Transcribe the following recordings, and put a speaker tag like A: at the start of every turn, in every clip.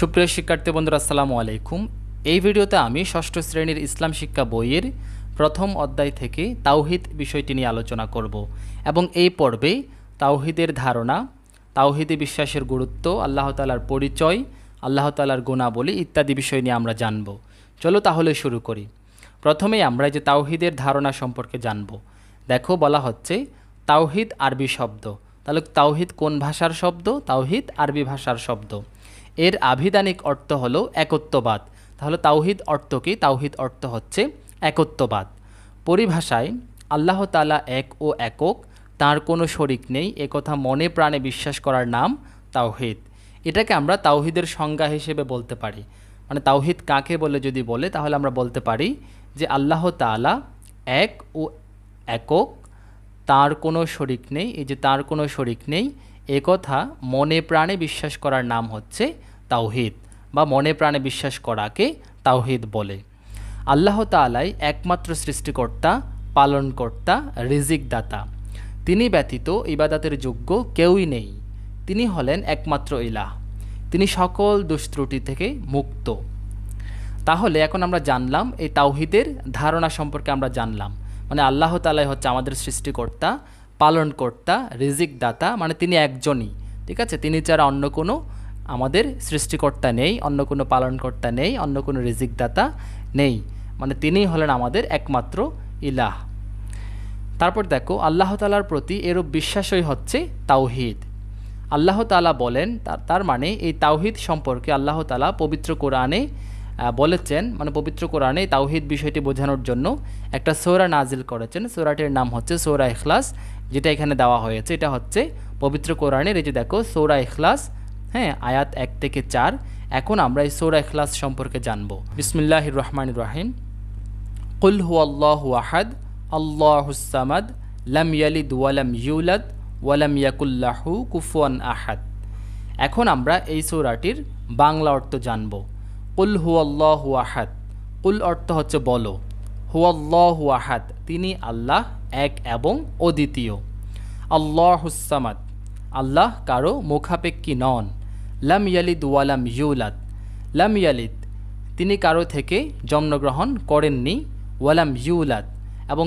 A: সুপ্রিয় শিক্ষার্থী বন্ধুরা, আসসালামু আলাইকুম। এই ভিডিওতে আমি ষষ্ঠ শ্রেণীর ইসলাম শিক্ষা বইয়ের প্রথম অধ্যায় থেকে তাওহিদ বিষয়টি নিয়ে আলোচনা করব এবং এই পর্বে তাওহিদের ধারণা, তাওহিদে বিশ্বাসের গুরুত্ব, আল্লাহ তাআলার পরিচয়, আল্লাহ তাআলার গুণাবলী ইত্যাদি বিষয় নিয়ে আমরা জানব। চলো তাহলে শুরু করি। প্রথমেই আমরা যে তাওহিদের ধারণা সম্পর্কে জানব। দেখো, বলা হচ্ছে তাওহিদ আরবি শব্দ। তাহলে তাওহিদ কোন ভাষার শব্দ? তাওহিদ আরবি ভাষার শব্দ। এর আভিধানিক অর্থ হলো একত্ববাদ। তাহলে তাওহিদ অর্থ কি? তাওহিদ অর্থ হচ্ছে একত্ববাদ। পরিভাষায় আল্লাহ তাআলা এক ও একক, তার কোনো শরিক নেই, একথা মনে প্রাণে বিশ্বাস করার নাম তাওহিদ। এটাকে আমরা তাওহিদের সংজ্ঞা হিসেবে বলতে পারি। মানে তাওহিদ কাকে বলে যদি বলে, তাহলে আমরা বলতে পারি যে আল্লাহ তাআলা এক ও একক, তার কোনো শরিক নেই। এই যে তার কোনো শরিক নেই, একথা মনে প্রাণে বিশ্বাস করার নাম হচ্ছে তাওহিদ, বা মনে প্রাণে বিশ্বাস করাকে তাওহিদ বলে। আল্লাহ তাআলাই একমাত্র সৃষ্টিকর্তা, পালনকর্তা, রিজিক দাতা। তিনি ব্যতীত ইবাদতের যোগ্য কেউই নেই। তিনি হলেন একমাত্র ইলাহ। তিনি সকল দুষ্ত্রুটি থেকে মুক্ত। তাহলে এখন আমরা জানলাম এই তাওহিদের ধারণা সম্পর্কে আমরা জানলাম। মানে আল্লাহ তাআলাই হচ্ছে আমাদের সৃষ্টিকর্তা, পালনকর্তা, রিজিক দাতা। মানে তিনি একজনই, ঠিক আছে? তিনি ছাড়া অন্য কোনো আমাদের সৃষ্টিকর্তা নেই, অন্য কোনো পালনকর্তা নেই, অন্য কোনো রিজিক দাতা নেই। মানে তিনিই হলেন আমাদের একমাত্র ইলাহ। তারপর দেখো, আল্লাহ তাআলার প্রতি এরূপ বিশ্বাসই হচ্ছে তাওহিদ। আল্লাহ তাআলা বলেন, তার মানে এই তাওহিদ সম্পর্কে আল্লাহ তাআলা পবিত্র কোরআনে বলেছেন। মানে পবিত্র কোরআনে তাওহিদ বিষয়টি বোঝানোর জন্য একটা সূরা নাজিল করেছেন। সূরাটির নাম হচ্ছে সূরা ইখলাস, যেটা এখানে দেওয়া হয়েছে। এটা হচ্ছে পবিত্র কোরআনের, এই যে দেখো সূরা ইখলাস, হ্যাঁ, আয়াত 1 থেকে 4। এখন আমরা এই সূরা ইখলাস সম্পর্কে জানব। বিসমিল্লাহির রহমানির রহিম। কুল হুয়াল্লাহু আহাদ আল্লাহুস সামাদ লাম ইয়ালিদ ওয়া লাম ইউলাদ ওয়া লাম ইয়াকুল লাহু কুফুয়ান আহাদ। এখন আমরা এই সূরাটির বাংলা অর্থ জানব। কুল হুয়াল্লাহু আহাদ। কুল অর্থ হচ্ছে বলো। হুয়াল্লাহু আহাদ, তিনি আল্লাহ এক এবং অদ্বিতীয়। আল্লাহুস সামাদ, আল্লাহ কারো মুখাপেক্ষী নন। লাম ইয়ালিদ ওয়া লাম ইউলাদ। লাম ইয়ালিদ, তিনি কারো থেকে জন্মগ্রহণ করেননি। ওয়ালাম ইউলাদ, এবং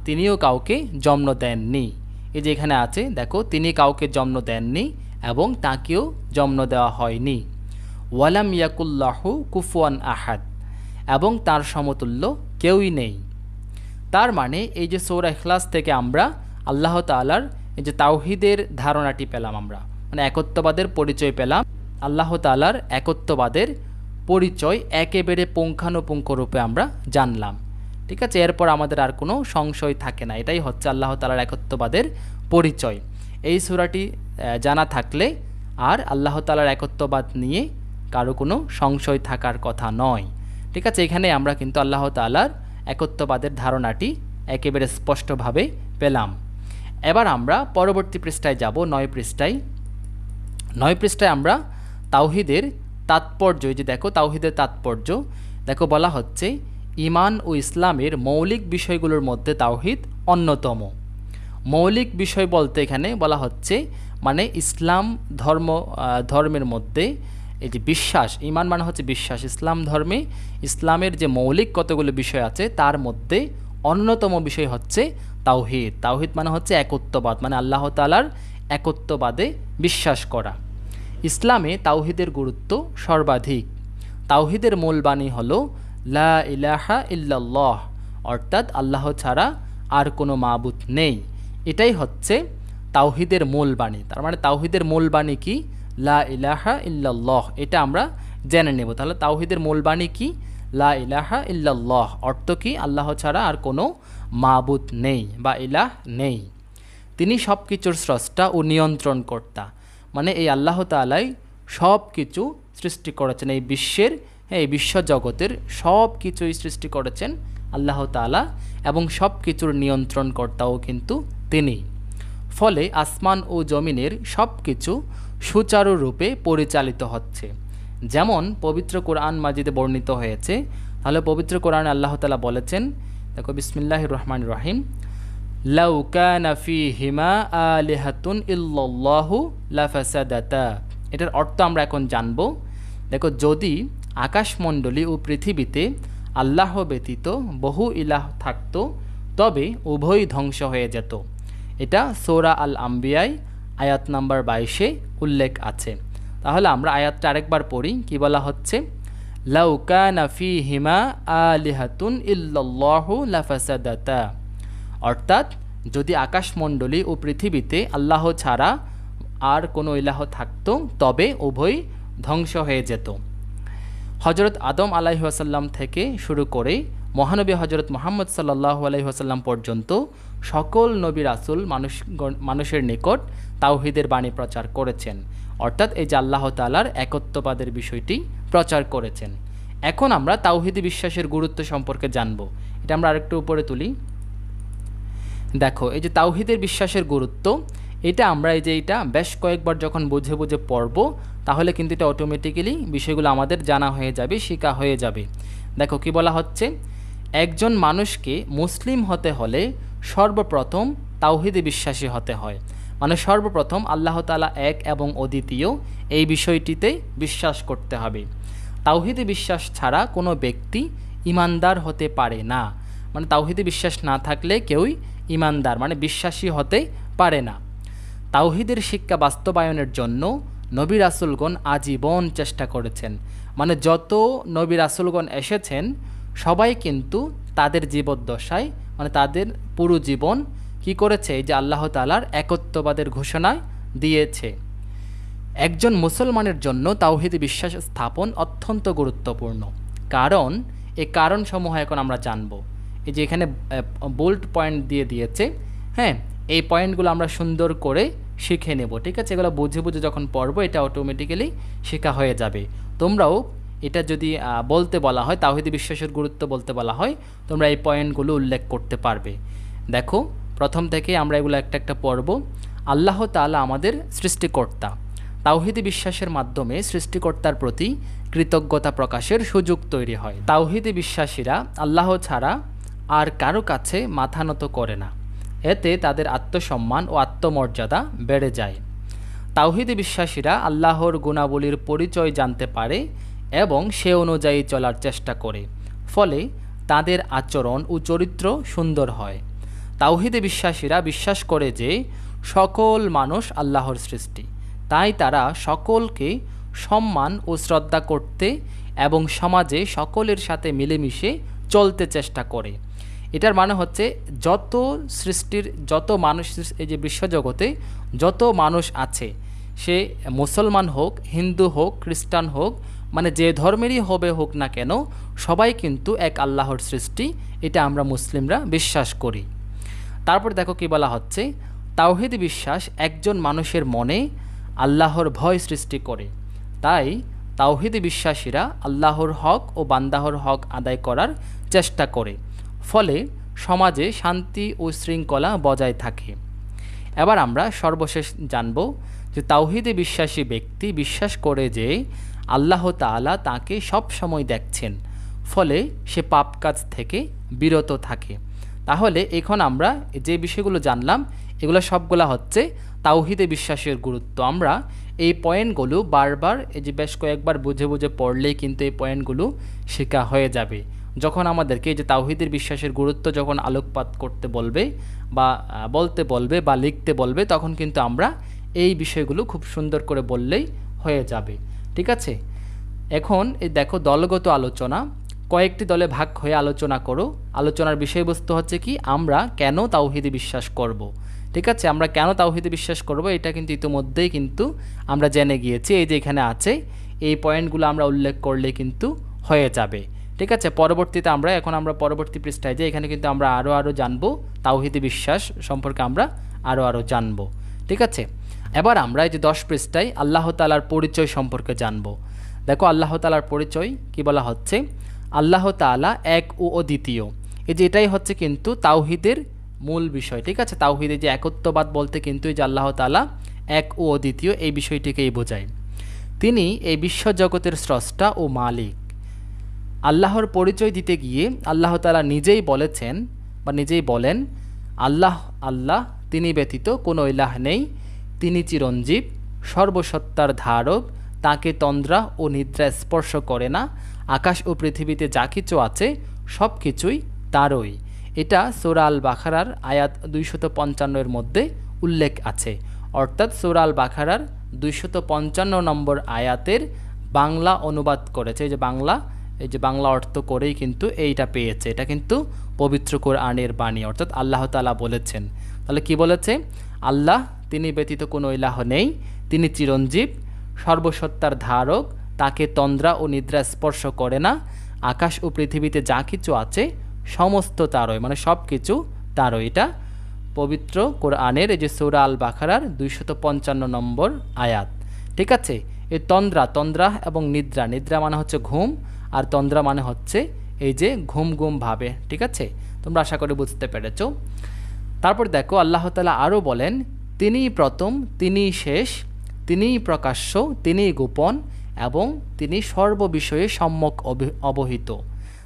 A: তিনিও কাউকে জন্ম দেননি। এই যে এখানে আছে দেখো, তিনি কাউকে জন্ম দেননি এবং তাকেও জন্ম দেওয়া হয়নি। ওয়ালাম ইয়াকুল্লাহু কুফুয়ান আহাদ, এবং তার সমতুল্য কেউই নেই। তার মানে এই যে সূরা ইখলাস থেকে আমরা আল্লাহ তাআলার এই যে তাওহিদের ধারণাটি পেলাম, আমরা মানে একত্ববাদের পরিচয় পেলাম। আল্লাহ তাআলার একত্ববাদের পরিচয় একেবারে পুঙ্খানুপুঙ্খ রূপে আমরা জানলাম, ঠিক আছে? এরপর আমাদের আর কোনো সংশয় থাকে না। এটাই হচ্ছে আল্লাহ তাআলার একত্ববাদের পরিচয়। এই সূরাটি জানা থাকলে আর আল্লাহ তাআলার একত্ববাদ নিয়ে কারো কোনো সংশয় থাকার কথা নয়, ঠিক আছে? এখানে আমরা কিন্তু আল্লাহ তাআলার একত্ববাদের ধারণাটি একেবারে স্পষ্টভাবে পেলাম। এবার আমরা পরবর্তী পৃষ্ঠায় যাব, 9 পৃষ্ঠায়। 9 পৃষ্ঠায় আমরা তাওহিদের তাৎপর্য, এই যে দেখো তাওহিদের তাৎপর্য দেখো, বলা হচ্ছে ঈমান ও ইসলামের মৌলিক বিষয়গুলোর মধ্যে তাওহিদ অন্যতম। মৌলিক বিষয় বলতে এখানে বলা হচ্ছে মানে ইসলাম ধর্মের মধ্যে এই যে বিশ্বাস, ঈমান মানে হচ্ছে বিশ্বাস। ইসলাম ধর্মে ইসলামের যে মৌলিক কতগুলো বিষয় আছে তার মধ্যে অন্যতম বিষয় হচ্ছে তাওহিদ। তাওহিদ মানে হচ্ছে একত্ববাদ, মানে আল্লাহ তাআলার একত্ববাদে বিশ্বাস করা। ইসলামে তাওহিদের গুরুত্ব সর্বাধিক। তাওহিদের মূল বাণী হলো লা ইলাহা ইল্লাল্লাহ, অর্থাৎ আল্লাহ ছাড়া আর কোনো মাবুদ নেই। এটাই হচ্ছে তাওহিদের মূল বাণী। তার মানে তাওহিদের মূল বাণী কি? লা ইলাহা ইল্লাল্লাহ। এটা আমরা জেনে নেব। তাহলে তাওহিদের মূল বাণী কি? লা ইলাহা ইল্লাল্লাহ। অর্থ কি? আল্লাহ ছাড়া আর কোনো মাবুদ নেই বা ইলাহ নেই। তিনি সব কিছুর স্রষ্টা ও নিয়ন্ত্রণকর্তা। মানে এই আল্লাহ তাআলাই সব কিছু সৃষ্টি করেছেন। এই বিশ্বের, এই বিশ্ব জগতের সব কিছুই সৃষ্টি করেছেন আল্লাহ তাআলা, এবং সব কিছুর নিয়ন্ত্রণকর্তাও কিন্তু তিনি। ফলে আসমান ও জমিনের সব কিছু সুচারুরূপে পরিচালিত হচ্ছে। যেমন পবিত্র কোরআন মাজিদে বর্ণিত হয়েছে। তাহলে পবিত্র কোরআনে আল্লাহ তাআলা বলেছেন, দেখো বিসমিল্লাহির রহমানির রহিম, লাউ কানা ফীহিমা আলিহাতুন ইল্লাল্লাহু লাফাসাদাতা। এটার অর্থ আমরা এখন জানব দেখো, যদি আকাশমণ্ডলী ও পৃথিবীতে আল্লাহ ব্যতীত বহু ইলাহ থাকতো তবে উভয়ই ধ্বংস হয়ে যেত। এটা সূরা আল আম্বিয়ায় আয়াত নাম্বার 22-এ উল্লেখ আছে। তাহলে আমরা আয়াতটা আরেকবার পড়ি। কি বলা হচ্ছে? লাউ কানা ফীহিমা আলিহাতুন ইল্লাল্লাহু লাফাসাদাতা। অর্থাৎ যদি আকাশমণ্ডলী ও পৃথিবীতে আল্লাহ ছাড়া আর কোনো ইলাহ থাকতো তবে উভয়ই ধ্বংস হয়ে যেত। হজরত আদম আলাইহি ওয়াসাল্লাম থেকে শুরু করে মহানবী হজরত মুহাম্মদ সাল্লাল্লাহু আলাইহি ওয়াসাল্লাম পর্যন্ত সকল নবী রাসূল মানুষের নিকট তাওহীদের বাণী প্রচার করেছেন। অর্থাৎ এই যে আল্লাহ তাআলার একত্ববাদের বিষয়টি প্রচার করেছেন। এখন আমরা তাওহীদি বিশ্বাসের গুরুত্ব সম্পর্কে জানব। এটা আমরা আরেকটু উপরে তুলি। দেখো, এই যে তাওহীদের বিশ্বাসের গুরুত্ব, এটা আমরা এটা বেশ কয়েকবার যখন বুঝে বুঝে পড়ব তাহলে কিন্তু এটা অটোমেটিক্যালি বিষয়গুলো আমাদের জানা হয়ে যাবে, শিখা হয়ে যাবে। দেখো কি বলা হচ্ছে, একজন মানুষকে মুসলিম হতে হলে সর্বপ্রথম তাওহীদে বিশ্বাসী হতে হয়। মানে সর্বপ্রথম আল্লাহ তাআলা এক এবং অদ্বিতীয় এই বিষয়টিতে বিশ্বাস করতে হবে। তাওহীদে বিশ্বাস ছাড়া কোনো ব্যক্তি ঈমানদার হতে পারে না। মানে তাওহীদে বিশ্বাস না থাকলে কেউই ঈমানদার মানে বিশ্বাসী হতে পারে না। তাওহীদের শিক্ষা বাস্তবায়নের জন্য নবী রাসূলগণ আজীবন চেষ্টা করেছেন। মানে যত নবী রাসূলগণ এসেছেন সবাই কিন্তু তাদের জীবদ্দশায় মানে তাদের পুরো জীবন কি করেছে, যে আল্লাহ তাআলার একত্ববাদের ঘোষণা দিয়েছে। একজন মুসলমানের জন্য তাওহীদে বিশ্বাস স্থাপন অত্যন্ত গুরুত্বপূর্ণ। কারণ এই কারণসমূহ এখন আমরা জানব। এই যে এখানে বোল্ড পয়েন্ট দিয়ে দিয়েছে, হ্যাঁ, এই পয়েন্টগুলো আমরা সুন্দর করে শিখে নেব। ঠিক আছে, এগুলো বুঝে বুঝে যখন পড়বো এটা অটোমেটিক্যালি শেখা হয়ে যাবে। তোমরাও এটা যদি বলতে বলা হয়, তাওহীদে বিশ্বাসের গুরুত্ব বলতে বলা হয়, তোমরা এই পয়েন্টগুলো উল্লেখ করতে পারবে। দেখো, প্রথম থেকে আমরা এগুলো একটা একটা পড়ব। আল্লাহ তাআলা আমাদের সৃষ্টিকর্তা। তাওহীদে বিশ্বাসের মাধ্যমে সৃষ্টিকর্তার প্রতি কৃতজ্ঞতা প্রকাশের সুযোগ তৈরি হয়। তাওহীদে বিশ্বাসীরা আল্লাহ ছাড়া আর কারো কাছে মাথা নত করে না। এতে তাদের আত্মসম্মান ও আত্মমর্যাদা বেড়ে যায়। তাওহীদে বিশ্বাসীরা আল্লাহর গুণাবলীর পরিচয় জানতে পারে এবং সে অনুযায়ী চলার চেষ্টা করে। ফলে তাদের আচরণ ও চরিত্র সুন্দর হয়। তাওহীদে বিশ্বাসীরা বিশ্বাস করে যে সকল মানুষ আল্লাহর সৃষ্টি, তাই তারা সকলকে সম্মান ও শ্রদ্ধা করতে এবং সমাজে সকলের সাথে মিলেমিশে চলতে চেষ্টা করে। এটার মানে হচ্ছে যত সৃষ্টির যত মানুষ, এই যে বিশ্বজগতে যত মানুষ আছে, সে মুসলমান হোক, হিন্দু হোক, খ্রিস্টান হোক, মানে যে ধর্মেরই হোক না কেন, সবাই কিন্তু এক আল্লাহর সৃষ্টি। এটা আমরা মুসলিমরা বিশ্বাস করি। তারপর দেখো কি বলা হচ্ছে, তাওহীদ বিশ্বাস একজন মানুষের মনে আল্লাহর ভয় সৃষ্টি করে। তাই তাওহীদ বিশ্বাসীরা আল্লাহর হক ও বান্দাহর হক আদায় করার চেষ্টা করে। ফলে সমাজে শান্তি ও শৃঙ্খলা বজায় থাকে। এবার আমরা সর্বশেষ জানব যে তাওহীদে বিশ্বাসী ব্যক্তি বিশ্বাস করে যে আল্লাহ তাআলা তাকে সব সময় দেখছেন, ফলে সে পাপ কাজ থেকে বিরত থাকে। তাহলে এখন আমরা যে বিষয়গুলো জানলাম এগুলো সবগুলা হচ্ছে তাওহীদে বিশ্বাসের গুরুত্ব। আমরা এই পয়েন্টগুলো বারবার এই যে বেশ কয়েকবার বুঝে বুঝে পড়লেই কিন্তু এই পয়েন্টগুলো শেখা হয়ে যাবে। যখন আমাদেরকে এই যে তাওহীদের বিশ্বাসের গুরুত্ব যখন আলোকপাত করতে বলবে বা বলতে বলবে বা লিখতে বলবে, তখন কিন্তু আমরা এই বিষয়গুলো খুব সুন্দর করে বললেই হয়ে যাবে। ঠিক আছে, এখন এই দেখো দলগত আলোচনা, কয়েকটি দলে ভাগ হয়ে আলোচনা করো। আলোচনার বিষয়বস্তু হচ্ছে কি, আমরা কেন তাওহীদে বিশ্বাস করব। ঠিক আছে, আমরা কেন তাওহীদে বিশ্বাস করব এটা কিন্তু ইতিমধ্যেই কিন্তু আমরা জেনে গিয়েছি। এই যে এখানে আছে, এই পয়েন্টগুলো আমরা উল্লেখ করলে কিন্তু হয়ে যাবে। ঠিক আছে, পরবর্তীতে এখন আমরা পরবর্তী পৃষ্ঠায় যে এখানে কিন্তু আমরা আরও জানবো তাওহীদে বিশ্বাস সম্পর্কে, আমরা আরও জানবো। ঠিক আছে, এবার আমরা এই যে 10 পৃষ্ঠায় আল্লাহ তাআলার পরিচয় সম্পর্কে জানবো। দেখো আল্লাহ তাআলার পরিচয় কি বলা হচ্ছে, আল্লাহ তাআলা এক ও অদ্বিতীয়। এই যে এটাই হচ্ছে কিন্তু তাওহীদের মূল বিষয়। ঠিক আছে, তাওহীদে যে একত্ববাদ বলতে কিন্তু এই যে আল্লাহ তাআলা এক ও অদ্বিতীয় এই বিষয়টিকেই বোঝায়। তিনি এই বিশ্বজগতের স্রষ্টা ও মালিক। আল্লাহর পরিচয় দিতে গিয়ে আল্লাহ তাআলা নিজেই বলেছেন বা নিজেই বলেন, আল্লাহ আল্লাহ, তিনি ব্যতীত কোনো ইলাহ নেই, তিনি চিরঞ্জীব, সর্বসত্তার ধারক, তাকে তন্দ্রা ও নিদ্রা স্পর্শ করে না, আকাশ ও পৃথিবীতে যা কিছু আছে সব কিছুই তারই। এটা সূরা আল বাকারার আয়াত 255 মধ্যে উল্লেখ আছে। অর্থাৎ সূরা আল বাকারার 255 নম্বর আয়াতের বাংলা অনুবাদ করেছে, এই যে বাংলা অর্থ করেই কিন্তু এইটা পেয়েছে। এটা কিন্তু পবিত্র কোরআনের বাণী, অর্থাৎ আল্লাহ তাআলা বলেছেন। তাহলে কি বলেছে? আল্লাহ, তিনি ব্যতীত কোনো ইলাহ নেই, তিনি চিরঞ্জীব, সর্বসত্তার ধারক, তাকে তন্দ্রা ও নিদ্রা স্পর্শ করে না, আকাশ ও পৃথিবীতে যা কিছু আছে সমস্ত তারই, মানে সব কিছু তারই। এটা পবিত্র কোরআনের এই যে সূরা আল বাকারার 255 নম্বর আয়াত। ঠিক আছে? এই তন্দ্রা এবং নিদ্রা মানে হচ্ছে ঘুম, আর তন্দ্রা মানে হচ্ছে এই যে ঘুম ঘুম ভাবে। ঠিক আছে? তোমরা আশা করি বুঝতে পেরেছ। তারপর দেখো আল্লাহ তাআলা আরও বলেন, তিনিই প্রথম, তিনিই শেষ, তিনিই প্রকাশ্য, তিনিই গোপন, এবং তিনি সর্ববিষয়ে সম্যক অবহিত।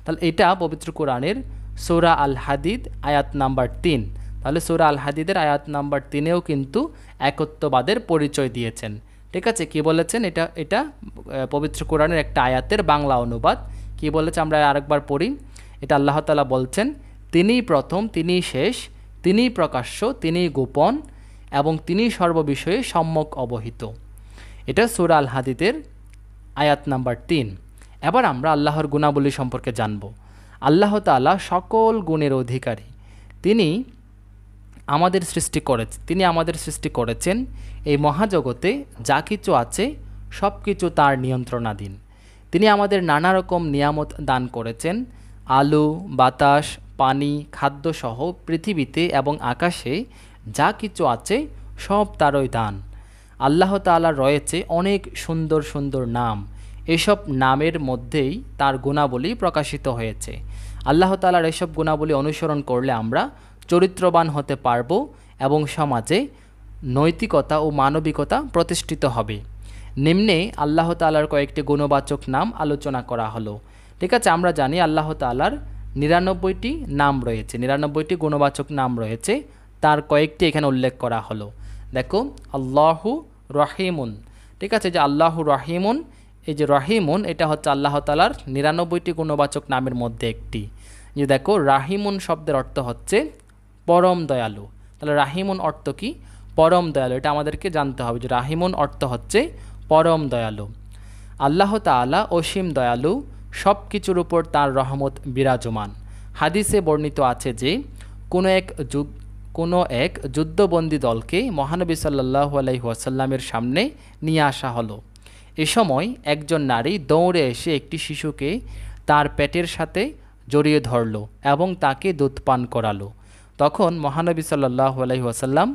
A: তাহলে এটা পবিত্র কোরআনের সূরা আল হাদিদ আয়াত নাম্বার 3। তাহলে সূরা আল হাদিদের আয়াত নাম্বার 3-এও কিন্তু একত্ববাদের পরিচয় দিয়েছেন। ঠিক আছে? কি বলেছেন? এটা পবিত্র কোরআনের একটা আয়াতের বাংলা অনুবাদ। কি বলেছে আমরা আরেকবার পড়ি। এটা আল্লাহ তাআলা বলছেন, তিনিই প্রথম, তিনিই শেষ, তিনিই প্রকাশ্য, তিনিই গোপন, এবং তিনিই সর্ববিষয়ে সম্যক অবহিত। এটা সূরা আল হাদিদের আয়াত নাম্বার 3। এবার আমরা আল্লাহর গুণাবলী সম্পর্কে জানব। আল্লাহ তাআলা সকল গুণের অধিকারী। তিনি আমাদের সৃষ্টি করেছেন। এই মহাজগতে যা কিছু আছে সব কিছু তার নিয়ন্ত্রণাধীন। তিনি আমাদের নানা রকম নিয়ামত দান করেছেন। আলো, বাতাস, পানি, খাদ্যসহ পৃথিবীতে এবং আকাশে যা কিছু আছে সব তারই দান। আল্লাহ তাআলার রয়েছে অনেক সুন্দর সুন্দর নাম। এসব নামের মধ্যেই তার গুণাবলী প্রকাশিত হয়েছে। আল্লাহ তাআলার এসব গুণাবলী অনুসরণ করলে আমরা চরিত্রবান হতে পারব এবং সমাজে নৈতিকতা ও মানবিকতা প্রতিষ্ঠিত হবে। নিম্নে আল্লাহ তাআলার কয়েকটি গুণবাচক নাম আলোচনা করা হলো। ঠিক আছে? আমরা জানি আল্লাহ তাআলার 99টি নাম রয়েছে, 99টি গুণবাচক নাম রয়েছে। তার কয়েকটি এখানে উল্লেখ করা হলো। দেখো, আল্লাহু রহিমুন। ঠিক আছে? যে আল্লাহু রহিমুন, এই যে রহিমুন, এটা হচ্ছে আল্লাহ তাআলার 99টি গুণবাচক নামের মধ্যে একটি। যে দেখো, রাহিমুন শব্দের অর্থ হচ্ছে পরম দয়ালু। তাহলে রাহিমুন অর্থ কি? পরম দয়ালু। এটা আমাদেরকে জানতে হবে যে রাহিমুন অর্থ হচ্ছে পরম দয়ালু। আল্লাহ তাআলা অসীম দয়ালু, সব কিছুর উপর তার রহমত বিরাজমান। হাদিসে বর্ণিত আছে যে কোনো এক যুদ্ধবন্দী দলকে মহানবী সাল্লাল্লাহু আলাইহি ওয়াসাল্লামের সামনে নিয়ে আসা হলো। এ সময় একজন নারী দৌড়ে এসে একটি শিশুকে তার পেটের সাথে জড়িয়ে ধরল এবং তাকে দুধ পান করালো। তখন মহানবী সাল্লাল্লাহু আলাইহি ওয়াসাল্লাম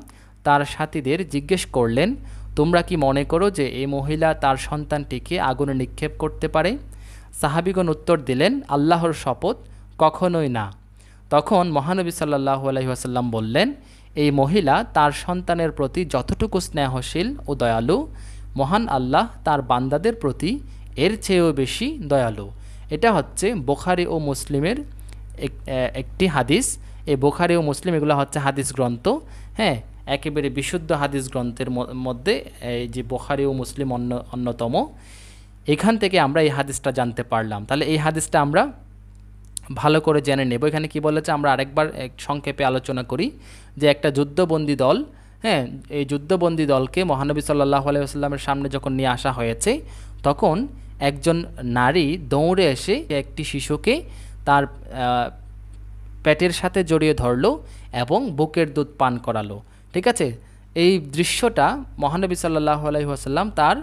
A: তার সাথীদের জিজ্ঞেস করলেন, তোমরা কি মনে করো যে এই মহিলা তার সন্তানটিকে আগুনে নিক্ষেপ করতে পারে? সাহাবীগণ উত্তর দিলেন, আল্লাহর শপথ, কখনোই না। তখন মহানবী সাল্লাল্লাহু আলাইহি ওয়াসাল্লাম বললেন, এই মহিলা তার সন্তানের প্রতি যতটুকু স্নেহশীল ও দয়ালু, মহান আল্লাহ তার বান্দাদের প্রতি এর চেয়েও বেশি দয়ালু। এটা হচ্ছে বুখারী ও মুসলিমের একটি হাদিস। এই বুখারী ও মুসলিম এগুলো হচ্ছে হাদিস গ্রন্থ। হ্যাঁ, একেবারে বিশুদ্ধ হাদিস গ্রন্থের মধ্যে এই যে বুখারী ও মুসলিম অন্যতম। এখান থেকে আমরা এই হাদিসটা জানতে পারলাম। তাহলে এই হাদিসটা আমরা ভালো করে জেনে নেব। এখানে কি বলেছে আমরা আরেকবার সংক্ষেপে আলোচনা করি যে একটা যুদ্ধবন্দী দল, হ্যাঁ, এই যুদ্ধবন্দী দলকে মহানবী সাল্লাল্লাহু আলাইহি ওয়াসাল্লামের সামনে যখন নিয়ে আসা হয়েছে, তখন একজন নারী দৌড়ে এসে একটি শিশুকে তার পেটের সাথে জড়িয়ে ধরলো এবং বুকের দুধ পান করালো। ঠিক আছে? এই দৃশ্যটা মহানবী সাল্লাল্লাহু আলাইহি ওয়াসাল্লাম তার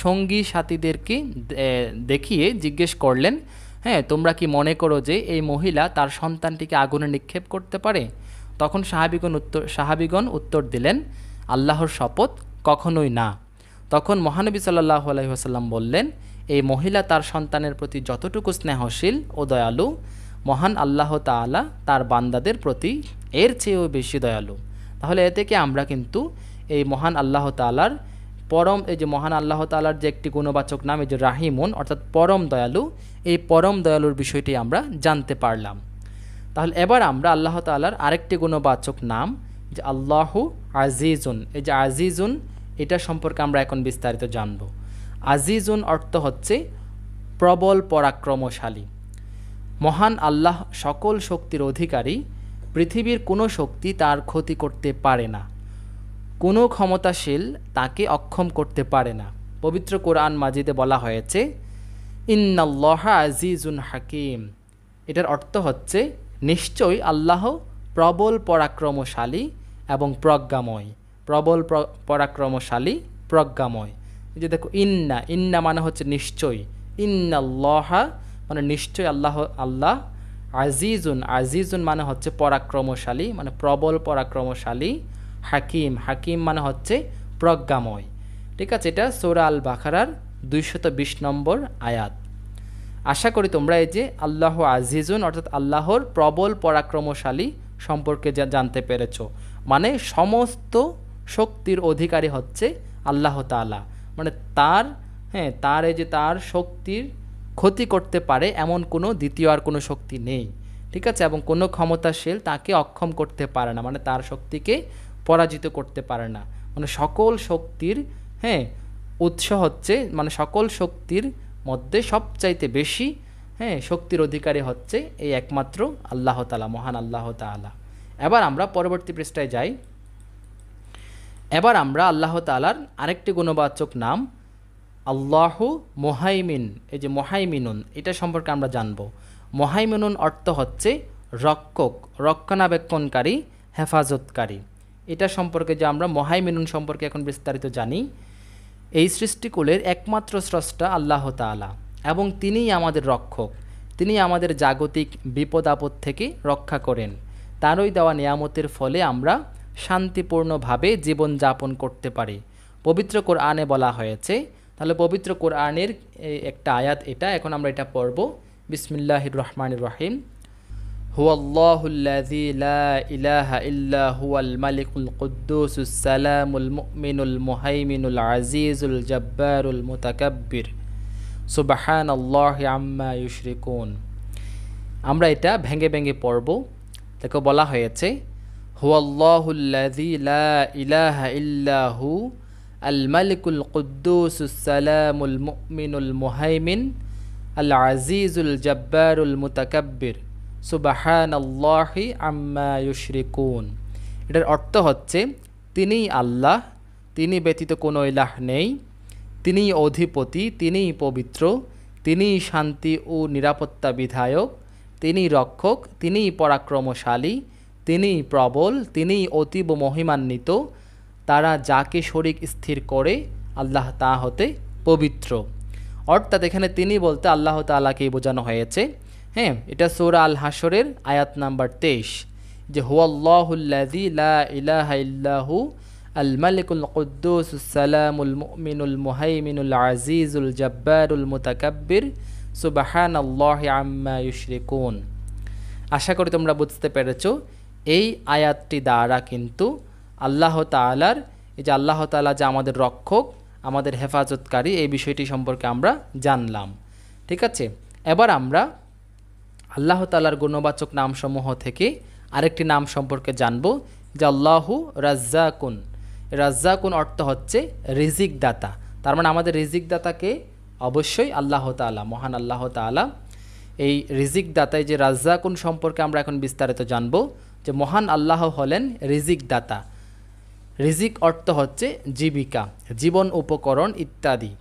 A: সঙ্গী সাথীদেরকে দেখিয়ে জিজ্ঞেস করলেন, হ্যাঁ, তোমরা কি মনে করো যে এই মহিলা তার সন্তানটিকে আগুনে নিক্ষেপ করতে পারে? তখন সাহাবীগণ উত্তর দিলেন, আল্লাহর শপথ, কখনোই না। তখন মহানবী সাল্লাল্লাহু আলাইহি ওয়াসাল্লাম বললেন, এই মহিলা তার সন্তানের প্রতি যতটুকু স্নেহশীল ও দয়ালু, মহান আল্লাহ তাআলা তার বান্দাদের প্রতি এর চেয়েও বেশি দয়ালু। তাহলে এ থেকে আমরা কিন্তু এই মহান আল্লাহ তাআলার মহান আল্লাহ তাআলার যে একটি গুণবাচক নাম, এই যে রাহিমুন, অর্থাৎ পরম দয়ালু, এই পরম দয়ালুর বিষয়টি আমরা জানতে পারলাম। তাহলে এবার আমরা আল্লাহ তাআলার আরেকটি গুণবাচক নাম যে আল্লাহু আজিজুন, এই যে আজিজুন, এটা সম্পর্কে আমরা এখন বিস্তারিত জানব। আজিজুন অর্থ হচ্ছে প্রবল পরাক্রমশালী। মহান আল্লাহ সকল শক্তির অধিকারী, পৃথিবীর কোনো শক্তি তার ক্ষতি করতে পারে না, কোনো ক্ষমতাশীল তাকে অক্ষম করতে পারে না। পবিত্র কোরআন মাজিদে বলা হয়েছে ইন্নাল্লাহা আজিজুন হাকিম। এটার অর্থ হচ্ছে নিশ্চয়ই আল্লাহ প্রবল পরাক্রমশালী এবং প্রজ্ঞাময়। প্রবল পরাক্রমশালী, প্রজ্ঞাময়। এই যে দেখো ইন্না, ইন্না মানে হচ্ছে নিশ্চয়ই, ইন্নাল্লাহা মানে নিশ্চয় আল্লাহ, আজিজুন, আজিজুন মানে হচ্ছে পরাক্রমশালী, মানে প্রবল পরাক্রমশালী, হাকিম, হাকিম মানে হচ্ছে প্রজ্ঞাময়। ঠিক আছে, এটা সূরা আল বাকারার 220 নম্বর আয়াত। আশা করি তোমরা এই যে আল্লাহ আজিজুন অর্থাৎ আল্লাহর প্রবল পরাক্রমশালী সম্পর্কে জানতে পেরেছ। মানে সমস্ত শক্তির অধিকারী হচ্ছে আল্লাহ তাআলা, মানে তার এই যে তার শক্তির ক্ষতি করতে পারে এমন কোনো দ্বিতীয় আর কোনো শক্তি নেই। ঠিক আছে, এবং কোনো ক্ষমতাশীল তাকে অক্ষম করতে পারে না, মানে তার শক্তিকে পরাজিত করতে পারে না। মানে সকল শক্তির উৎস হচ্ছে, মানে সকল শক্তির মধ্যে সবচাইতে বেশি শক্তির অধিকারী হচ্ছে এই একমাত্র আল্লাহ তাআলা, মহান আল্লাহ তাআলা। এবার আমরা পরবর্তী পৃষ্ঠায় যাই। এবার আমরা আল্লাহ তাআলার আরেকটি গুণবাচক নাম আল্লাহু মুহাইমিন, এই যে মুহাইমিনুন, এটা সম্পর্কে আমরা জানব। মুহাইমিনুন অর্থ হচ্ছে রক্ষক, রক্ষণাবেক্ষণকারী, হেফাজতকারী। এটা সম্পর্কে যে আমরা মুহাইমিনুন সম্পর্কে এখন বিস্তারিত জানি। এই সৃষ্টিকুলের একমাত্র স্রষ্টা আল্লাহ তাআলা এবং তিনিই আমাদের রক্ষক। তিনি আমাদের জাগতিক বিপদ আপদ থেকে রক্ষা করেন। তারই দেওয়া নিয়ামতের ফলে আমরা শান্তিপূর্ণভাবে জীবনযাপন করতে পারি। পবিত্র কোরআনে বলা হয়েছে, তাহলে পবিত্র কোরআনের একটা আয়াত এটা, এখন আমরা এটা পড়ব। বিসমিল্লাহির রহমানির রহিম। হুয়াল্লাহুল্লাযী লা ইলাহা ইল্লা হুয়াল মালিকুল কুদ্দুসুস সালামুল মুমিনুল মুহাইমিনুল আজিজুল জাব্বারুল মুতাকাব্বির সুবহানাল্লাহি আম্মা ইউশরিকুন। আমরা এটা ভেঙে ভেঙে পড়ব। দেখো বলা হয়েছে হুয়াল্লাহুল্লাযী লা ইলাহা ইল্লা হু আল মালিকুল কুদ্দুসুস সালামুল মুমিনুল মুহাইমিন আল আজিজুল জাব্বারুল মুতাকাব্বির সুবহানাল্লাহি আম্মা ইউশরিকুন। এটার অর্থ হচ্ছে তিনিই আল্লাহ, তিনি ব্যতীত কোনো ইলাহ নেই, তিনিই অধিপতি, তিনিই পবিত্র, তিনিই শান্তি ও নিরাপত্তা বিধায়ক, তিনিই রক্ষক, তিনিই পরাক্রমশালী, তিনিই প্রবল, তিনিই অতীব মহিমান্বিত। তারা যাকে শরীক স্থির করে আল্লাহ তা হতে পবিত্র। অর্থাৎ এখানে তিনি বলতে আল্লাহ তাআলাকেই বোঝানো হয়েছে। এটা সূরা আল হাশরের আয়াত নাম্বার 23, যে হুয়াল্লাহুল্লাযী লা ইলাহা ইল্লাহু আল মালিকুল কুদ্দুসুস সালামুল মুমিনুল মুহাইমিনুল আজিজুল জাব্বারুল মুতাকাব্বির সুবহানাল্লাহি আম্মা ইউশরিকুন। আশা করি তোমরা বুঝতে পেরেছ। এই আয়াতটি দ্বারা কিন্তু আল্লাহ তাআলার, এই যে আল্লাহ তাআলা যে আমাদের রক্ষক, আমাদের হেফাজতকারী, এই বিষয়টি সম্পর্কে আমরা জানলাম। ঠিক আছে, এবার আমরা আল্লাহ তাআলার গুণবাচক নামসমূহ থেকে আরেকটি নাম সম্পর্কে জানব, যে আল্লাহু রাজ্জাকুন। রাজ্জাকুন অর্থ হচ্ছে রিজিক দাতা। তার মানে আমাদের রিজিক দাতাকে অবশ্যই আল্লাহ তাআলা, মহান আল্লাহ তাআলা। এই রিজিক দাতায় যে রাজ্জাকুন সম্পর্কে আমরা এখন বিস্তারিত জানব, যে মহান আল্লাহ হলেন রিজিক দাতা। রিজিক অর্থ হচ্ছে জীবিকা, জীবন উপকরণ ইত্যাদি।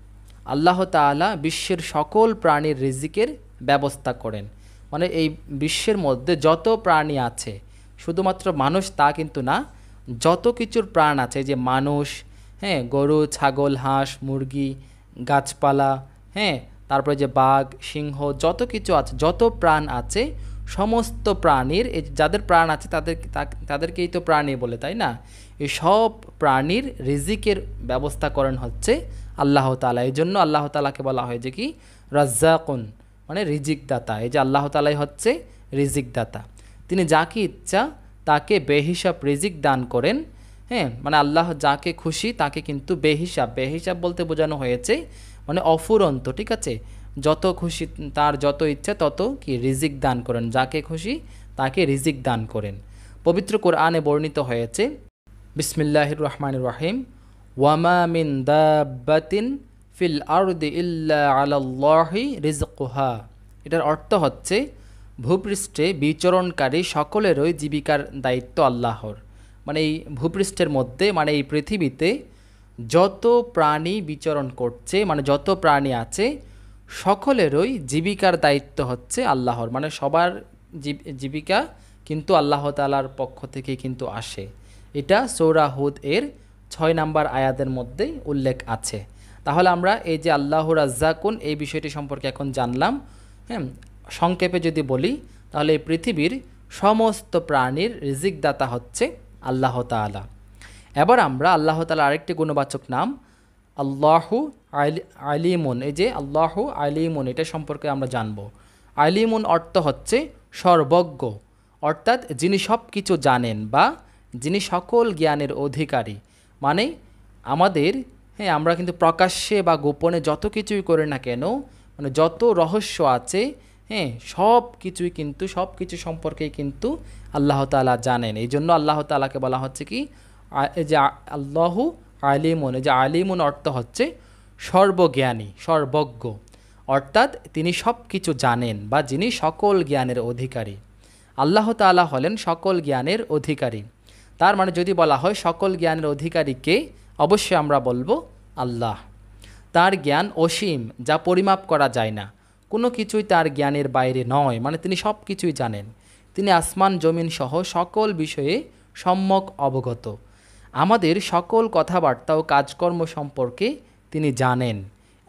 A: আল্লাহ তাআলা বিশ্বের সকল প্রাণীর রিজিকের ব্যবস্থা করেন। মানে এই বিশ্বের মধ্যে যত প্রাণী আছে, শুধুমাত্র মানুষ তা কিন্তু না, যত কিছুর প্রাণ আছে, যে মানুষ, গরু, ছাগল, হাঁস, মুরগি, গাছপালা, তারপরে যে বাঘ, সিংহ, যত কিছু আছে, যত প্রাণ আছে, সমস্ত প্রাণীর, যাদের প্রাণ আছে তাদেরকেই তো প্রাণী বলে, তাই না? এই সব প্রাণীর রিজিকের ব্যবস্থা করেন হচ্ছে আল্লাহ তাআলা। এই জন্য আল্লাহ তাআলাকে বলা হয় যে কি রাজ্জাকুন, মানে রিজিক দাতা। এই যে আল্লাহ তাআলাই হচ্ছে রিজিক দাতা। তিনি যাকে ইচ্ছা তাকে বেহিসাব রিজিক দান করেন। মানে আল্লাহ যাকে খুশি তাকে কিন্তু বেহিসাব, বেহিসাব বলতে বোঝানো হয়েছে মানে অফুরন্ত। ঠিক আছে, যত খুশি, তার যত ইচ্ছা তত কি রিজিক দান করেন, যাকে খুশি তাকে রিজিক দান করেন। পবিত্র কোরআনে বর্ণিত হয়েছে, বিসমিল্লাহির রহমানির রহিম, ওয়ামা মিন দাব্বাতিন ফিল আরদি ইল্লা আলাল্লাহি রিজকুহা। এটার অর্থ হচ্ছে ভূপৃষ্ঠে বিচরণকারী সকলেরই জীবিকার দায়িত্ব আল্লাহর। মানে এই ভূপৃষ্ঠের মধ্যে, মানে এই পৃথিবীতে যত প্রাণী বিচরণ করছে, মানে যত প্রাণী আছে, সকলেরই জীবিকার দায়িত্ব হচ্ছে আল্লাহর। মানে সবার জীবিকা কিন্তু আল্লাহ তাআলার পক্ষ থেকে কিন্তু আসে। এটা সূরা হুদ এর 6 নম্বর আয়াতের মধ্যে উল্লেখ আছে। তাহলে আমরা এই যে আল্লাহু রাজ্জাকুন এই বিষয়টি সম্পর্কে এখন জানলাম। হ্যাঁ, সংক্ষেপে যদি বলি তাহলে এই পৃথিবীর সমস্ত প্রাণীর রিজিকদাতা হচ্ছে আল্লাহ তাআলা। এবার আমরা আল্লাহ তাআলার আরেকটি গুণবাচক নাম আল্লাহু আলিমুন, এই যে আল্লাহু আলিমুন, এটা সম্পর্কে আমরা জানব। আলিমুন অর্থ হচ্ছে সর্বজ্ঞ, অর্থাৎ যিনি সব কিছু জানেন বা যিনি সকল জ্ঞানের অধিকারী। মানে আমাদের, হ্যাঁ, আমরা কিন্তু প্রকাশ্যে বা গোপনে যত কিছুই করি না কেন, মানে যত রহস্য আছে, হ্যাঁ, সব কিছুই কিন্তু সব কিছু সম্পর্কেই কিন্তু আল্লাহ তাআলা জানেন। এই জন্য আল্লাহ তাআলাকে বলা হচ্ছে কি, এই যে আল্লাহু আলিমুন, এই যে আলিমুন অর্থ হচ্ছে সর্বজ্ঞানী, সর্বজ্ঞ, অর্থাৎ তিনি সব কিছু জানেন বা যিনি সকল জ্ঞানের অধিকারী। আল্লাহ তাআলা হলেন সকল জ্ঞানের অধিকারী। তার মানে যদি বলা হয় সকল জ্ঞানের অধিকারী কে, অবশ্যই আমরা বলবো আল্লাহ। তার জ্ঞান অসীম, যা পরিমাপ করা যায় না, কোনো কিছুই তার জ্ঞানের বাইরে নয়। মানে তিনি সব কিছুই জানেন। তিনি আসমান জমিন সহ সকল বিষয়ে সম্যক অবগত। আমাদের সকল কথাবার্তা ও কাজকর্ম সম্পর্কে তিনি জানেন,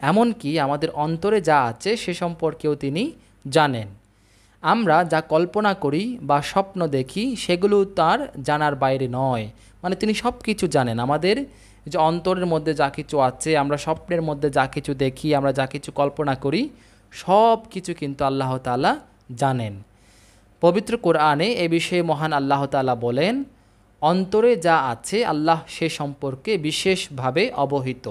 A: এমনকি আমাদের অন্তরে যা আছে সে সম্পর্কেও তিনি জানেন। আমরা যা কল্পনা করি বা স্বপ্ন দেখি সেগুলো তার জানার বাইরে নয়। মানে তিনি সব কিছু জানেন। আমাদের যে অন্তরের মধ্যে যা কিছু আছে, আমরা স্বপ্নের মধ্যে যা কিছু দেখি, আমরা যা কিছু কল্পনা করি, সব কিছু কিন্তু আল্লাহ তাআলা জানেন। পবিত্র কোরআনে এ বিষয়ে মহান আল্লাহ তাআলা বলেন, অন্তরে যা আছে আল্লাহ সে সম্পর্কে বিশেষভাবে অবহিত।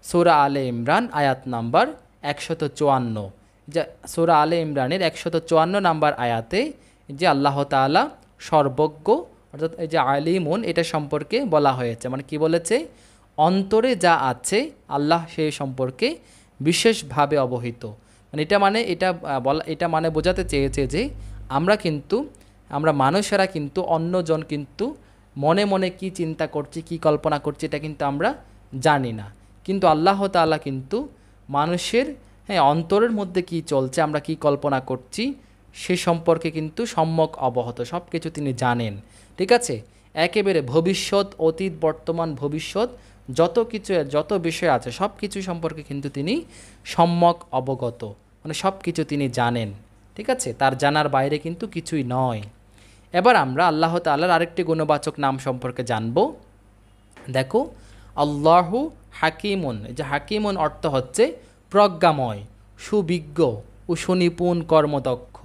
A: সূরা আলে ইমরান আয়াত নাম্বার 154। যা সূরা আলে ইমরানের 154 নাম্বার আয়াতে যে আল্লাহ তাআলা সর্বজ্ঞ, অর্থাৎ এই যে আলিমুন, এটা সম্পর্কে বলা হয়েছে। মানে কি বলেছে? অন্তরে যা আছে আল্লাহ সেই সম্পর্কে বিশেষভাবে অবহিত। মানে এটা মানে বোঝাতে চেয়েছে যে আমরা মানুষেরা কিন্তু অন্যজন কিন্তু মনে মনে কি চিন্তা করছি, কি কল্পনা করছি, এটা কিন্তু আমরা জানি না। কিন্তু আল্লাহ তাআলা কিন্তু মানুষের, হ্যাঁ, অন্তরের মধ্যে কি চলছে, আমরা কি কল্পনা করছি সে সম্পর্কে কিন্তু সম্যক অবগত। সব কিছু তিনি জানেন। ঠিক আছে, একেবারে ভবিষ্যৎ, অতীত, বর্তমান, ভবিষ্যৎ যত বিষয় আছে সব কিছু সম্পর্কে কিন্তু তিনি সম্যক অবগত। মানে সব কিছু তিনি জানেন। ঠিক আছে, তার জানার বাইরে কিন্তু কিছুই নয়। এবার আমরা আল্লাহ তাআলার আরেকটি গুণবাচক নাম সম্পর্কে জানব। দেখো, আল্লাহু হাকিমুন, যে হাকিমুন অর্থ হচ্ছে প্রজ্ঞাময়, সুবিজ্ঞ ও সুনিপুণ কর্মদক্ষ।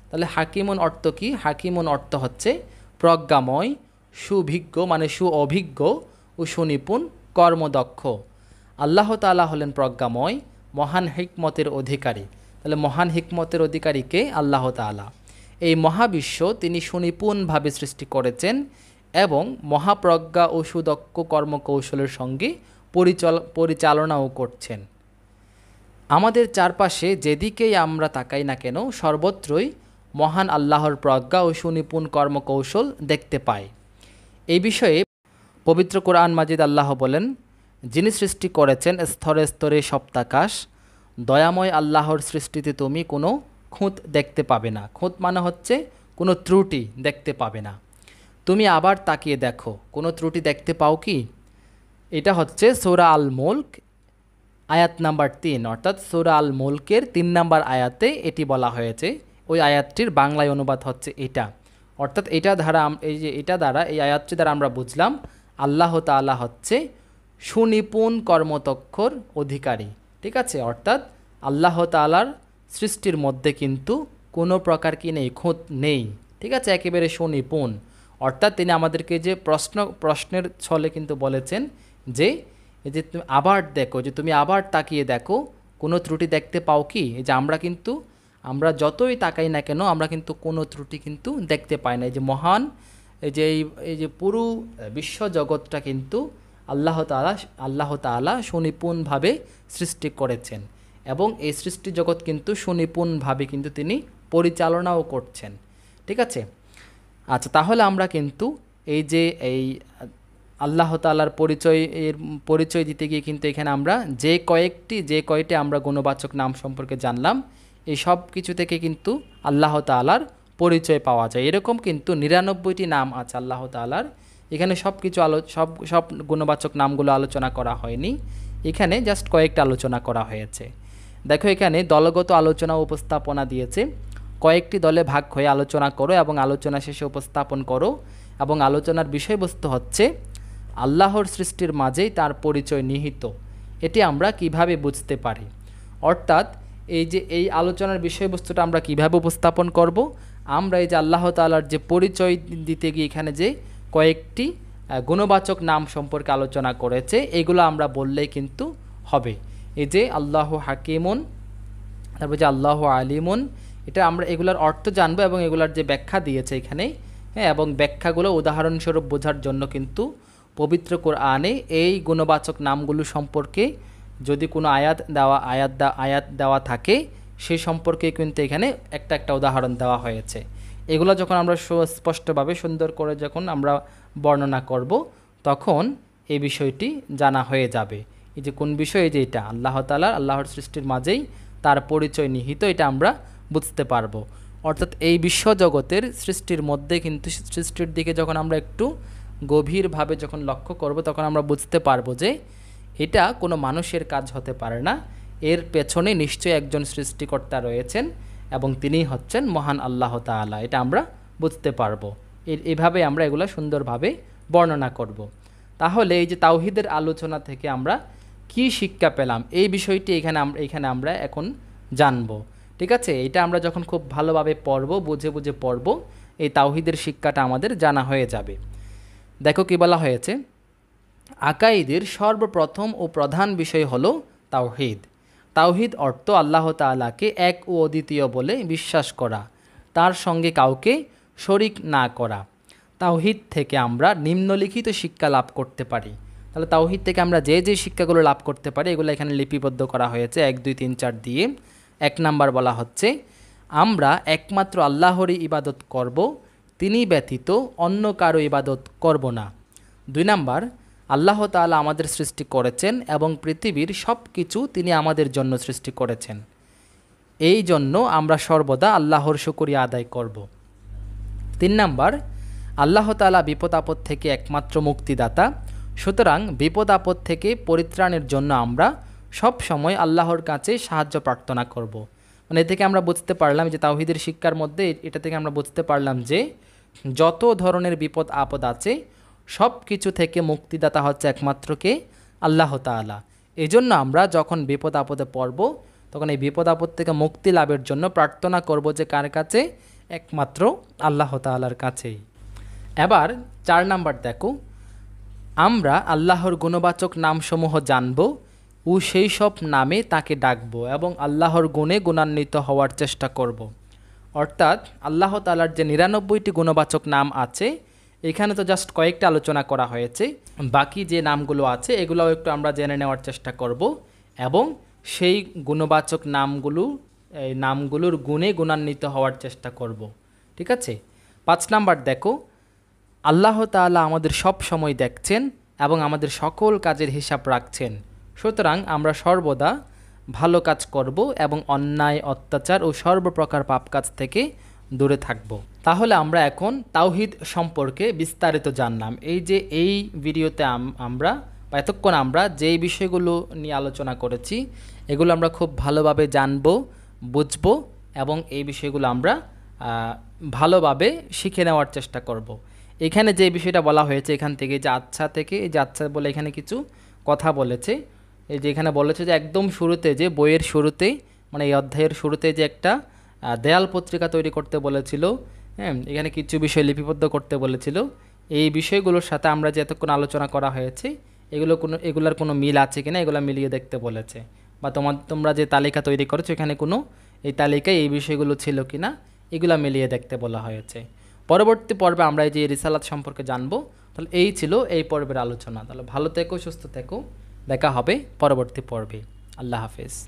A: তাহলে হাকিমুন অর্থ কি? হাকিমুন অর্থ হচ্ছে প্রজ্ঞাময়, সুবিজ্ঞ মানে সুঅভিজ্ঞ ও সুনিপুণ কর্মদক্ষ। আল্লাহ তাআলা হলেন প্রজ্ঞাময়, মহান হিকমতের অধিকারী। তাহলে মহান হিকমতের অধিকারীকে আল্লাহ তাআলা। এই মহাবিশ্ব তিনি সুনিপুণভাবে সৃষ্টি করেছেন এবং মহাপ্রজ্ঞা ও সুদক্ষ কর্মকৌশলের সঙ্গে পরিচালনাও করছেন। আমাদের চারপাশে যেদিকেই আমরা তাকাই না কেন, সর্বত্রই মহান আল্লাহর প্রজ্ঞা ও সুনিপুণ কর্মকৌশল দেখতে পাই। এই বিষয়ে পবিত্র কোরআন মাজিদ আল্লাহ বলেন, যিনি সৃষ্টি করেছেন স্তরে স্তরে সপ্তাকাশ, দয়াময় আল্লাহর সৃষ্টিতে তুমি কোনো খুঁত দেখতে পাবে না। খুঁত মানে হচ্ছে কোনো ত্রুটি দেখতে পাবে না। তুমি আবার তাকিয়ে দেখো, কোনো ত্রুটি দেখতে পাও কি? এটা হচ্ছে সূরা আল মুলক আয়াত নাম্বার 3, অর্থাৎ সূরা আল মুলকের 3 নম্বর আয়াতে এটি বলা হয়েছে। ওই আয়াতটির বাংলায় অনুবাদ হচ্ছে এটা। অর্থাৎ এই আয়াতটি দ্বারা আমরা বুঝলাম আল্লাহ তাআলা হচ্ছে সুনিপুণ কর্মদক্ষর অধিকারী। ঠিক আছে, অর্থাৎ আল্লাহ তাআলার সৃষ্টির মধ্যে কিন্তু কোনো প্রকার কি নেই, খুঁত নেই। ঠিক আছে, একেবারে সুনিপুণ। অর্থাৎ তিনি আমাদেরকে যে প্রশ্নের ছলে কিন্তু বলেছেন যে এই যে তুমি আবার দেখো, যে তুমি আবার তাকিয়ে দেখো, কোনো ত্রুটি দেখতে পাও কি? এই যে আমরা যতই তাকাই না কেন আমরা কিন্তু কোনো ত্রুটি কিন্তু দেখতে পাই না। এই যে মহান এই যে পুরো বিশ্বজগৎটা কিন্তু আল্লাহ তাআলা সুনিপুণভাবে সৃষ্টি করেছেন এবং এই সৃষ্টি জগৎ কিন্তু সুনিপুণভাবে কিন্তু তিনি পরিচালনাও করছেন। ঠিক আছে, আচ্ছা, তাহলে আমরা কিন্তু এই আল্লাহ তাআলার পরিচয় দিতে গিয়ে কিন্তু এখানে আমরা যে কয়টি আমরা গুণবাচক নাম সম্পর্কে জানলাম, এই সব কিছু থেকে কিন্তু আল্লাহ তাআলার পরিচয় পাওয়া যায়। এরকম কিন্তু ৯৯টি নাম আছে আল্লাহ তাআলার। এখানে সব গুণবাচক নামগুলো আলোচনা করা হয়নি, এখানে জাস্ট কয়েকটা আলোচনা করা হয়েছে। দেখো এখানে দলগত আলোচনা উপস্থাপনা দিয়েছে, কয়েকটি দলে ভাগ হয়ে আলোচনা করো এবং আলোচনা শেষে উপস্থাপন করো, এবং আলোচনার বিষয়বস্তু হচ্ছে আল্লাহর সৃষ্টির মাঝেই তার পরিচয় নিহিত। এটি আমরা কিভাবে বুঝতে পারি, অর্থাৎ এই আলোচনার বিষয়বস্তুটা আমরা কিভাবে উপস্থাপন করব, আমরা এই যে আল্লাহ তাআলার যে পরিচয় দিতে গিয়ে এখানে যে কয়েকটি গুণবাচক নাম সম্পর্কে আলোচনা করেছে, এগুলো আমরা বললেই কিন্তু হবে। এই যে আল্লাহ হাকিমুন, তারপর যে আল্লাহ আলিমুন, এটা আমরা এগুলোর অর্থ জানবো এবং এগুলোর যে ব্যাখ্যা দিয়েছে এখানে, হ্যাঁ, এবং ব্যাখ্যাগুলো উদাহরণস্বরূপ বোঝার জন্য কিন্তু পবিত্র কোরআনে এই গুণবাচক নামগুলো সম্পর্কে যদি কোনো আয়াত দেওয়া থাকে, সেই সম্পর্কে কিন্তু এখানে একটা উদাহরণ দেওয়া হয়েছে। এগুলো যখন আমরা স্পষ্টভাবে সুন্দর করে যখন আমরা বর্ণনা করব, তখন এই বিষয়টি জানা হয়ে যাবে। এই যে কোন বিষয়, যে এটা আল্লাহ তাআলার, আল্লাহর সৃষ্টির মাঝেই তার পরিচয় নিহিত, এটা আমরা বুঝতে পারবো। অর্থাৎ এই বিশ্বজগতের সৃষ্টির মধ্যে কিন্তু সৃষ্টির দিকে যখন আমরা একটু গভীরভাবে যখন লক্ষ্য করব, তখন আমরা বুঝতে পারবো যে এটা কোনো মানুষের কাজ হতে পারে না, এর পেছনে নিশ্চয়ই একজন সৃষ্টিকর্তা রয়েছেন এবং তিনিই হচ্ছেন মহান আল্লাহ তাআলা। এটা আমরা বুঝতে পারবো। এইভাবে আমরা এগুলো সুন্দরভাবে বর্ণনা করব। তাহলে এই যে তাওহীদের আলোচনা থেকে আমরা কি শিক্ষা পেলাম, এই বিষয়টি এখানে আমরা এখন জানব। ঠিক আছে, এটা আমরা যখন খুব ভালোভাবে পড়ব, বুঝে পড়ব, এই তাওহীদের শিক্ষাটা আমাদের জানা হয়ে যাবে। দেখো কি বলা হয়েছে, আকাইদের সর্বপ্রথম ও প্রধান বিষয় হলো তাওহীদ। তাওহীদ অর্থ আল্লাহ তাআলাকে এক ও অদ্বিতীয় বলে বিশ্বাস করা, তার সঙ্গে কাউকে শরিক না করা। তাওহীদ থেকে আমরা নিম্নলিখিত শিক্ষা লাভ করতে পারি। তাহলে তাওহীদ থেকে আমরা যে শিক্ষাগুলো লাভ করতে পারি, এগুলো এখানে লিপিবদ্ধ করা হয়েছে 1 2 3 4 দিয়ে। 1 নাম্বার বলা হচ্ছে, আমরা একমাত্র আল্লাহরই ইবাদত করব, তিনি ব্যতীত অন্য কারো ইবাদত করব না। 2 নাম্বার, আল্লাহ তাআলা আমাদের সৃষ্টি করেছেন এবং পৃথিবীর সব কিছু তিনি আমাদের জন্য সৃষ্টি করেছেন, এই জন্য আমরা সর্বদা আল্লাহর শুকরিয়া আদায় করব। 3 নাম্বার, আল্লাহ তাআলা বিপদ আপদ থেকে একমাত্র মুক্তিদাতা, সুতরাং বিপদ আপদ থেকে পরিত্রাণের জন্য আমরা সব সময় আল্লাহর কাছে সাহায্য প্রার্থনা করব। মানে এ থেকে আমরা বুঝতে পারলাম যে তাওহীদের শিক্ষার মধ্যে এটা থেকে আমরা বুঝতে পারলাম যে যত ধরনের বিপদ আপদ আছে সব কিছু থেকে মুক্তিদাতা হচ্ছে একমাত্র কে, আল্লাহ তাআলা। এই জন্য আমরা যখন বিপদ আপদে পড়ব, তখন এই বিপদ আপদ থেকে মুক্তি লাভের জন্য প্রার্থনা করব যে কার কাছে, একমাত্র আল্লাহ তাআলার কাছেই। এবার 4 নাম্বার দেখো, আমরা আল্লাহর গুণবাচক নামসমূহ জানব ও সেই সব নামে তাকে ডাকবো এবং আল্লাহর গুণে গুণান্বিত হওয়ার চেষ্টা করব। অর্থাৎ আল্লাহ তাআলার যে ৯৯টি গুণবাচক নাম আছে, এখানে তো জাস্ট কয়েকটা আলোচনা করা হয়েছে, বাকি যে নামগুলো আছে এগুলোও একটু আমরা জেনে নেওয়ার চেষ্টা করব এবং সেই গুণবাচক নামগুলোর গুণে গুণান্বিত হওয়ার চেষ্টা করব। ঠিক আছে, 5 নাম্বার দেখো, আল্লাহ তাআলা আমাদের সব সময় দেখছেন এবং আমাদের সকল কাজের হিসাব রাখছেন, সুতরাং আমরা সর্বদা ভালো কাজ করব এবং অন্যায়, অত্যাচার ও সর্বপ্রকার পাপ কাজ থেকে দূরে থাকব। তাহলে আমরা এখন তাওহীদ সম্পর্কে বিস্তারিত জানলাম। এই ভিডিওতে আমরা এতক্ষণ আমরা যেই বিষয়গুলো নিয়ে আলোচনা করেছি, এগুলো আমরা খুব ভালোভাবে জানব, বুঝব এবং এই বিষয়গুলো আমরা ভালোভাবে শিখে নেওয়ার চেষ্টা করব। এখানে যে বিষয়টা বলা হয়েছে, এখান থেকে যে আচ্ছা বলে এখানে কিছু কথা বলেছে। এই যে এখানে বলেছে যে একদম শুরুতে, যে বইয়ের শুরুতে, মানে এই অধ্যায়ের শুরুতে যে একটা দেয়াল পত্রিকা তৈরি করতে বলেছিল, হ্যাঁ, এখানে কিছু বিষয় লিপিবদ্ধ করতে বলেছিল। এই বিষয়গুলোর সাথে আমরা যে এতক্ষণ আলোচনা করা হয়েছে, এগুলার কোনো মিল আছে কিনা এগুলো মিলিয়ে দেখতে বলেছে, বা তোমরা যে তালিকা তৈরি করেছো এখানে কোনো এই তালিকায় এই বিষয়গুলো ছিল কিনা এগুলো মিলিয়ে দেখতে বলা হয়েছে। পরবর্তী পর্বে আমরা এই যে রিসালাত সম্পর্কে জানবো। তাহলে এই ছিল এই পর্বের আলোচনা। তাহলে ভালো থেকো, সুস্থ থেকো, দেখা হবে পরবর্তী পর্বে। আল্লাহ হাফেজ।